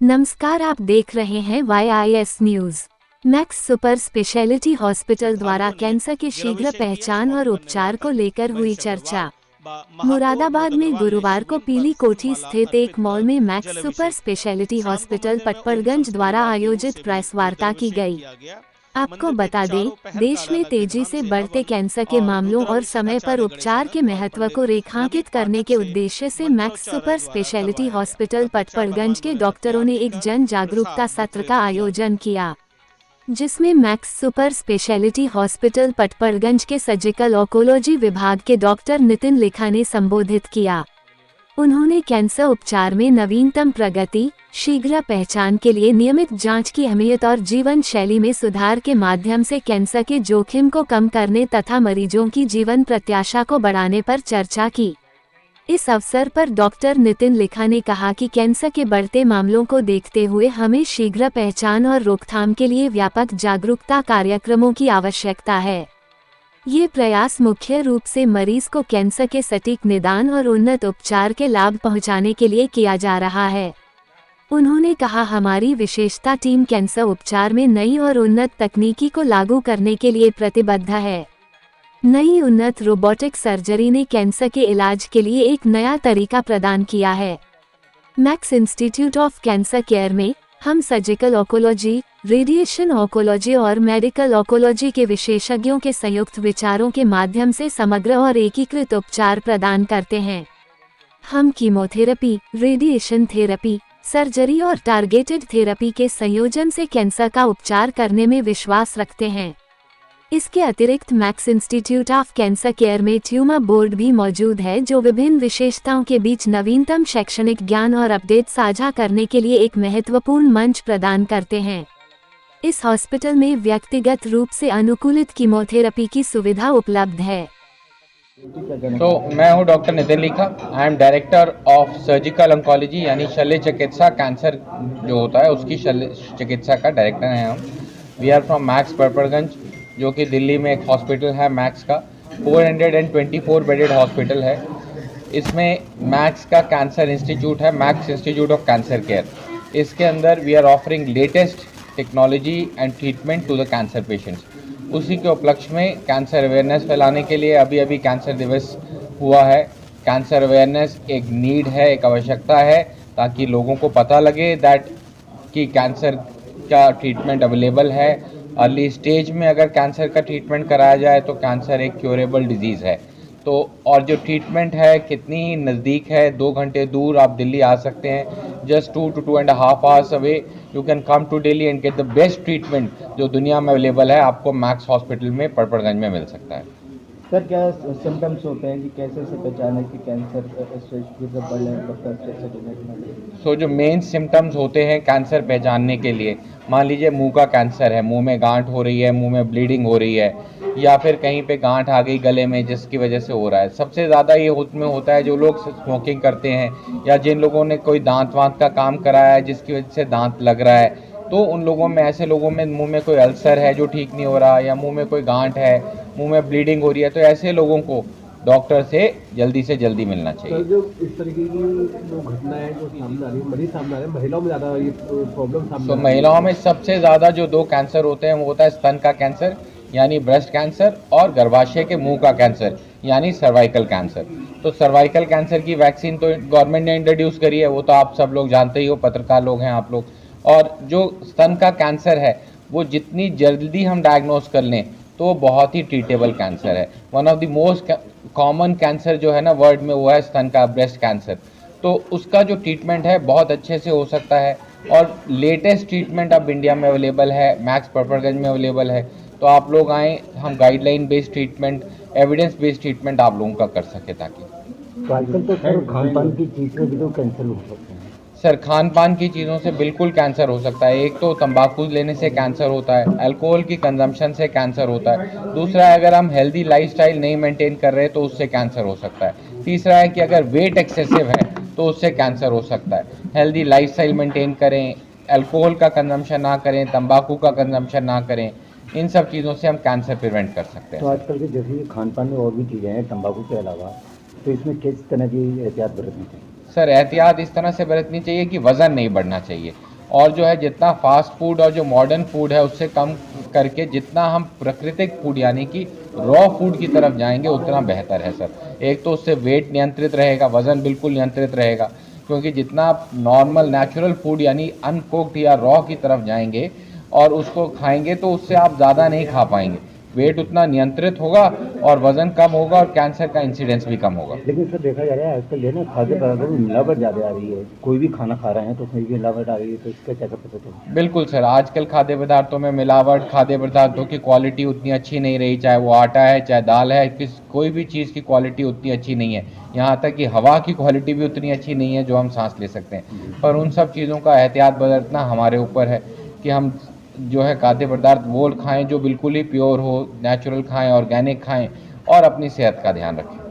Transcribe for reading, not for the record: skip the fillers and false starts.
नमस्कार, आप देख रहे हैं YIS news. Max super speciality hospital द्वारा कैंसर की शीघ्र पहचान और उपचार को लेकर हुई चर्चा। मुरादाबाद में गुरुवार को पीली कोठी स्थित एक मॉल में max super speciality hospital Patparganj द्वारा आयोजित प्रेस वार्ता की गई। आपको बता दें, देश में तेजी से बढ़ते कैंसर के मामलों और समय पर उपचार के महत्व को रेखांकित करने के उद्देश्य से max super speciality hospital Patparganj के डॉक्टरों ने एक जन जागरूकता सत्र का आयोजन किया, जिसमें max super speciality hospital Patparganj के सर्जिकल ऑन्कोलॉजी विभाग के डॉक्टर नितिन लेखा ने संबोधित किया। उन्होंने कैंसर उपचार में नवीनतम प्रगति, शीघ्र पहचान के लिए नियमित जांच की अहमियत और जीवन शैली में सुधार के माध्यम से कैंसर के जोखिम को कम करने तथा मरीजों की जीवन प्रत्याशा को बढ़ाने पर चर्चा की। इस अवसर पर डॉक्टर नितिन लेखा ने कहा कि कैंसर के बढ़ते मामलों को देखते हुए हमें शीघ्र पहचान और रोकथाम के लिए व्यापक जागरूकता कार्यक्रमों की आवश्यकता है। ये प्रयास मुख्य रूप से मरीज को कैंसर के सटीक निदान और उन्नत उपचार के लाभ पहुंचाने के लिए किया जा रहा है। उन्होंने कहा, हमारी विशेषता टीम कैंसर उपचार में नई और उन्नत तकनीकी को लागू करने के लिए प्रतिबद्ध है। नई उन्नत रोबोटिक सर्जरी ने कैंसर के इलाज के लिए एक नया तरीका प्रदान किया है। Max institute of cancer care में हम सर्जिकल ऑन्कोलॉजी, रेडिएशन ऑन्कोलॉजी और मेडिकल ऑन्कोलॉजी के विशेषज्ञों के संयुक्त विचारों के माध्यम से समग्र और एकीकृत उपचार प्रदान करते हैं। हम कीमोथेरेपी, रेडिएशन थेरेपी, सर्जरी और टारगेटेड थेरेपी के संयोजन से कैंसर का उपचार करने में विश्वास रखते हैं। इसके अतिरिक्त max institute of cancer care में ट्यूमर बोर्ड भी मौजूद है, जो विभिन्न विशेषताओं के बीच नवीनतम शैक्षणिक ज्ञान और अपडेट साझा करने के लिए एक महत्वपूर्ण मंच प्रदान करते हैं। इस हॉस्पिटल में व्यक्तिगत रूप से अनुकूलित कीमोथेरेपी की सुविधा उपलब्ध है। तो मैं हूं डॉक्टर नितिन लेखा। I am director of surgical oncology, यानी शल्य चिकित्सा। कैंसर जो होता है उसकी शल्य चिकित्सा का डायरेक्टर हैं हम। We are from Max Patparganj, जो कि दिल्ली में एक हॉस्पिटल है मैक्स का। 424 बेडेड हॉस्पिटल है। इसमें मैक्स का कैंसर इंस्टीट्यूट है, Max institute of cancer care. इसके अंदर we are offering latest technology and treatment to the cancer patients. उसी के उपलक्ष्य में कैंसर अवेयरनेस फैलाने के लिए अभी कैंसर दिवस हुआ है। कैंसर अवेयरनेस एक नीड है, एक आवश्यकता है, ताकि लोगों को पता लगे दैट कि कैंसर का ट्रीटमेंट अवेलेबल है। अर्ली स्टेज में अगर कैंसर का ट्रीटमेंट कराया जाए तो कैंसर एक क्योरेबल डिजीज़ है। तो और जो ट्रीटमेंट है कितनी ही नज़दीक है, 2 घंटे दूर आप दिल्ली आ सकते हैं। Just 2 to 2.5 hours away you can come to Delhi and get the best treatment जो दुनिया में अवेलेबल है, आपको मैक्स हॉस्पिटल में पटपड़गंज में मिल सकता है। सर, क्या सिम्टम्स होते हैं कि कैसे से पहचाने कि कैंसर सो जो मेन सिम्टम्स होते हैं कैंसर पहचानने के लिए, मान लीजिए मुंह का कैंसर है, मुंह में गांठ हो रही है, मुंह में ब्लीडिंग हो रही है, या फिर कहीं पे गांठ आ गई गले में जिसकी वजह से हो रहा है। सबसे ज़्यादा ये उसमें होता है जो लोग स्मोकिंग करते हैं, या जिन लोगों ने कोई दांत वांत का काम कराया है जिसकी वजह से दांत लग रहा है। तो उन लोगों में, ऐसे लोगों में मुंह में कोई अल्सर है जो ठीक नहीं हो रहा, या मुंह में कोई गांठ है, मुंह में ब्लीडिंग हो रही है, तो ऐसे लोगों को डॉक्टर से जल्दी मिलना चाहिए। सर, जो इस तरीके की जो घटनाएं जो सामने आ रही है, बड़ी सामने आ रही है, महिलाओं में ज़्यादा ये प्रॉब्लम सामने तो महिलाओं में सबसे ज़्यादा जो 2 कैंसर होते हैं वो होता है स्तन का कैंसर यानी ब्रेस्ट कैंसर, और गर्भाशय के मुंह का कैंसर यानी सर्वाइकल कैंसर। तो सर्वाइकल कैंसर की वैक्सीन तो गवर्नमेंट ने इंट्रोड्यूस करी है, वो तो आप सब लोग जानते ही हो, पत्रकार लोग हैं आप लोग। और जो स्तन का कैंसर है वो जितनी जल्दी हम डायग्नोस कर लें तो बहुत ही ट्रीटेबल कैंसर है। One of the most common cancer जो है ना वर्ल्ड में, वो है स्तन का ब्रेस्ट कैंसर। तो उसका जो ट्रीटमेंट है बहुत अच्छे से हो सकता है, और लेटेस्ट ट्रीटमेंट अब इंडिया में अवेलेबल है, मैक्स पटपड़गंज में अवेलेबल है। तो आप लोग आएँ, हम guideline based treatment, evidence based treatment आप लोगों का कर सके। ताकि आजकल तो सर खान पान की चीज़ें भी तो कैंसर हो सकते हैं। सर, खान पान की चीज़ों से बिल्कुल कैंसर हो सकता है। एक तो तंबाकू लेने से कैंसर होता है, अल्कोहल की कंजम्पशन से कैंसर होता है। दूसरा है अगर हम हेल्दी लाइफस्टाइल नहीं मेंटेन कर रहे तो उससे कैंसर हो सकता है। तीसरा है कि अगर वेट एक्सेसिव है तो उससे कैंसर हो सकता है। हेल्दी लाइफस्टाइल मेंटेन करें, अल्कोहल का कंजम्पशन ना करें, तंबाकू का कंजम्पशन ना करें, इन सब चीज़ों से हम कैंसर प्रिवेंट कर सकते हैं। तो आजकल के जैसे खान पान में और भी चीज़ें हैं तंबाकू के अलावा, तो इसमें किस तरह की एहतियात बरतनी चाहिए? सर, एहतियात इस तरह से बरतनी चाहिए कि वज़न नहीं बढ़ना चाहिए। और जो है जितना फास्ट फूड और जो मॉडर्न फूड है उससे कम करके जितना हम प्राकृतिक फूड यानी कि रॉ फूड की तरफ जाएंगे उतना बेहतर है सर। एक तो उससे वेट नियंत्रित रहेगा, वज़न बिल्कुल नियंत्रित रहेगा, क्योंकि जितना आप नॉर्मल नेचुरल फूड यानी अनकुक्ड या रॉ की तरफ जाएंगे और उसको खाएंगे तो उससे आप ज़्यादा नहीं खा पाएंगे, वेट उतना नियंत्रित होगा और वज़न कम होगा और कैंसर का इंसिडेंस भी कम होगा। लेकिन सर देखा जा रहा है आजकल जो है ना खाद्य पदार्थों में मिलावट ज़्यादा आ रही है, कोई भी खाना खा रहे हैं तो उसमें भी मिलावट आ रही है, तो इसका कैसा पता चले? बिल्कुल सर, आजकल खाद्य पदार्थों में मिलावट, खाद्य पदार्थों की क्वालिटी उतनी अच्छी नहीं रही, चाहे वो आटा है चाहे दाल है, कोई भी चीज़ की क्वालिटी उतनी अच्छी नहीं है। यहाँ तक कि हवा की क्वालिटी भी उतनी अच्छी नहीं है जो हम सांस ले सकते हैं। पर उन सब चीज़ों का एहतियात बरतना हमारे ऊपर है कि हम जो है खाद्य पदार्थ वो खाएं जो बिल्कुल ही प्योर हो, नेचुरल खाएं, ऑर्गेनिक खाएं और अपनी सेहत का ध्यान रखें।